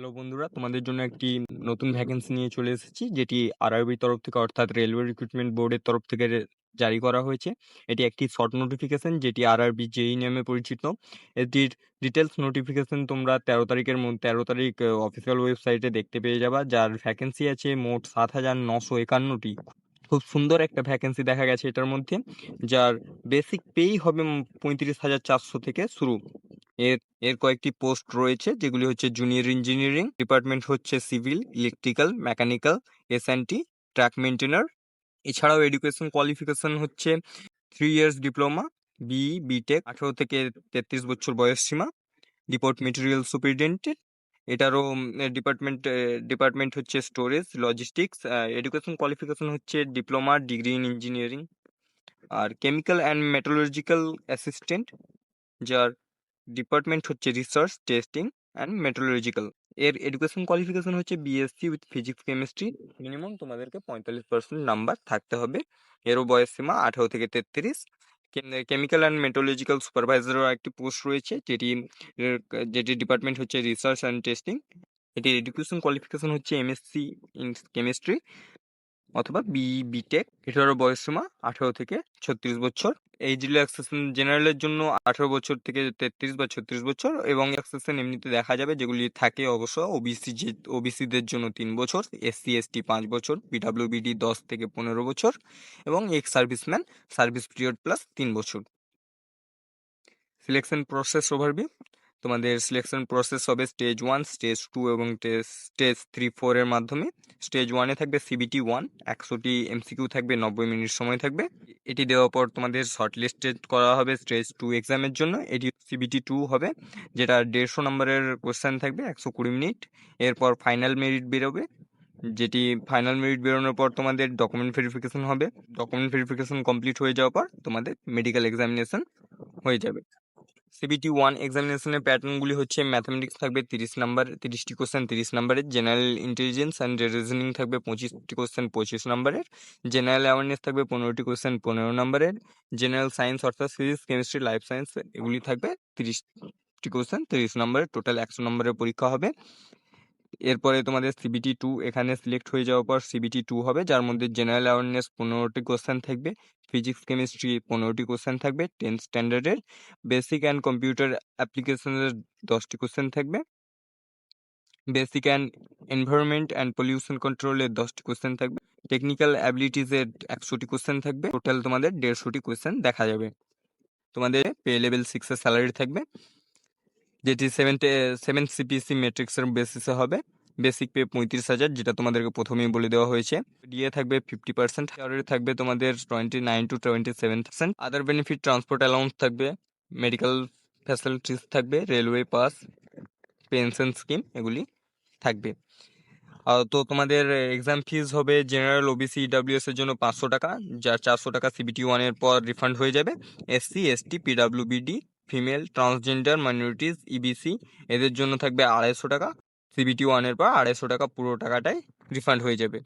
Hello বন্ধুরা, তোমাদের জন্য একটি নতুন ভ্যাকেন্সি নিয়ে চলে এসেছি, যেটি আরআরবির তরফ থেকে অর্থাৎ রেলওয়ে রিক্রুটমেন্ট বোর্ডের তরফ থেকে জারি করা হয়েছে। এটি একটি শর্ট নোটিফিকেশন, যেটি আরআরবি জেই নামে পরিচিত। এটির ডিটেলস নোটিফিকেশন তোমরা 13 তারিখ অফিসিয়াল ওয়েবসাইটে দেখতে পেয়ে যাবা, যার ভ্যাকেন্সি আছে মোট 7,951টি। খুব সুন্দর একটা ভ্যাকেন্সি দেখা গেছে এটার মধ্যে, যার বেসিক পেই হবে 35,400 থেকে শুরু। এর এর কয়েকটি পোস্ট রয়েছে, যেগুলি হচ্ছে জুনিয়র ইঞ্জিনিয়ারিং ডিপার্টমেন্ট হচ্ছে civil, electrical, mechanical, SNT, track maintainer. এছাড়াও এডুকেশন কোয়ালিফিকেশন হচ্ছে 3 ইয়ার্স ডিপ্লোমা, বিটেক, 18 থেকে 33 বছর বয়স সীমা। রিপোর্ট মেটেরিয়াল সুপারিনটেন্ডেন্ট, এটারও ডিপার্টমেন্ট হচ্ছে স্টোরেজ লজিস্টিক্স। এডুকেশন কোয়ালিফিকেশন হচ্ছে ডিপ্লোমা, ডিগ্রি ইন ইঞ্জিনিয়ারিং। আর কেমিক্যাল অ্যান্ড মেটালজিক্যাল অ্যাসিস্ট্যান্ট, যার ডিপার্টমেন্ট হচ্ছে রিসার্চ, টেস্টিং অ্যান্ড মেট্রোলজিক্যাল। এর এডুকেশন কোয়ালিফিকেশন হচ্ছে BSc with physics chemistry. Minimum তোমাদেরকে 45% নাম্বার থাকতে হবে। এরও বয়স সীমা 18 থেকে 33। কেমিক্যাল অ্যান্ড মেট্রোলজিক্যাল সুপারভাইজারও একটি পোস্ট রয়েছে, যেটি ডিপার্টমেন্ট হচ্ছে রিসার্চ অ্যান্ড টেস্টিং। এটির এডুকেশন কোয়ালিফিকেশন হচ্ছে এমএসসি ইন কেমিস্ট্রি অথবা বিটেক। এটারও বয়স সীমা 18 থেকে 36 বছর। এজ রিল্যাক্সেশন জেনারেলের জন্য 18 বছর থেকে 33 বা 36 বছর, এবং রিল্যাক্সেশন এমনিতে দেখা যাবে যেগুলি থাকে অবশ্য ওবিসিদের জন্য 3 বছর, এসসি এসটি 5 বছর, পিডাব্লিউবিডি 10 থেকে 15 বছর, এবং ex serviceman service period plus 3 বছর। Selection process overview. তোমাদের সিলেকশন প্রসেস হবে স্টেজ 1, স্টেজ 2 এবং স্টেজ 3-4 এর মাধ্যমে। স্টেজ 1-এ থাকবে সিবিটি 1, 100টি এমসিকিউ থাকবে, 90 মিনিট সময় থাকবে। এটি দেওয়ার পর তোমাদের শর্ট লিস্টেড করা হবে স্টেজ 2 এক্সামের জন্য। এটি সিবিটি 2 হবে, যেটা 150 নম্বরের কোশ্চেন থাকবে, 120 মিনিট। এরপর ফাইনাল মেরিট বেরোবে, যেটি ফাইনাল মেরিট বেরোনোর পর তোমাদের ডকুমেন্ট ভেরিফিকেশন হবে। ডকুমেন্ট ভেরিফিকেশন কমপ্লিট হয়ে যাওয়ার পর তোমাদের মেডিকেল এক্সামিনেশন হয়ে যাবে। সিবিটি 1 এক্সামিনেশনের প্যাটার্নগুলি হচ্ছে ম্যাথামেটিক্স থাকবে 30 নাম্বার, 30টি কোশ্চেন 30 নাম্বারের। জেনারেল ইন্টেলিজেন্স অ্যান্ড রিজনিং থাকবে 25টি কোশ্চেন 25 নাম্বারের। জেনারেল অ্যাওয়ারনেস থাকবে 15টি কোশ্চেন 15 নাম্বারের। জেনারেল সায়েন্স অর্থাৎ ফিজিক্স, কেমিস্ট্রি, লাইফ সায়েন্স এগুলি থাকবে 30টি কোশ্চেন 30 নাম্বারের। টোটাল 100 নম্বরের পরীক্ষা হবে। এরপরে তোমাদের সিবিটি 2 এখানে সিলেক্ট হয়ে যাওয়ার পর সিবিটি 2 হবে, যার মধ্যে জেনারেল অ্যাওয়ারনেস 15টি কোশ্চেন থাকবে, ফিজিক্স কেমিস্ট্রি 15টি কোশ্চেন থাকবে 10th স্ট্যান্ডার্ডের, বেসিক অ্যান্ড কম্পিউটার অ্যাপ্লিকেশনের 10টি কোশ্চেন থাকবে, basic and environment and pollution কন্ট্রোলের 10টি কোশ্চেন থাকবে, টেকনিক্যাল অ্যাবিলিটিসের 100টি কোশ্চেন থাকবে। টোটাল তোমাদের 150টি কোশ্চেন দেখা যাবে। তোমাদের পে লেভেল 6 এর স্যালারি থাকবে, যেটি 7 সিপিএসসি ম্যাট্রিক্সের বেসিসে হবে। বেসিক পে 35,000, যেটা তোমাদেরকে প্রথমেই বলে দেওয়া হয়েছে। ডিএ থাকবে 50%, স্যালারি থাকবে তোমাদের 29 to 27%। Other benefit transport allowance থাকবে, মেডিকেল ফ্যাসিলিটিস থাকবে, রেলওয়ে পাস, পেনশন স্কিম এগুলি থাকবে। তো তোমাদের এক্সাম ফিস হবে জেনারেল, ওবিসি, ইডাব্লিউএস এর জন্য 500 টাকা, যার 400 টাকা সিবিটি 1 এর পর রিফান্ড হয়ে যাবে। SC, ST, পিডাব্লিউবিডি, female, transgender, minorities, EBC এদের জন্য থাকবে 250 টাকা। সিবিটি 1 এর পর 250 টাকা পুরো টাকাটাই রিফান্ড হয়ে যাবে।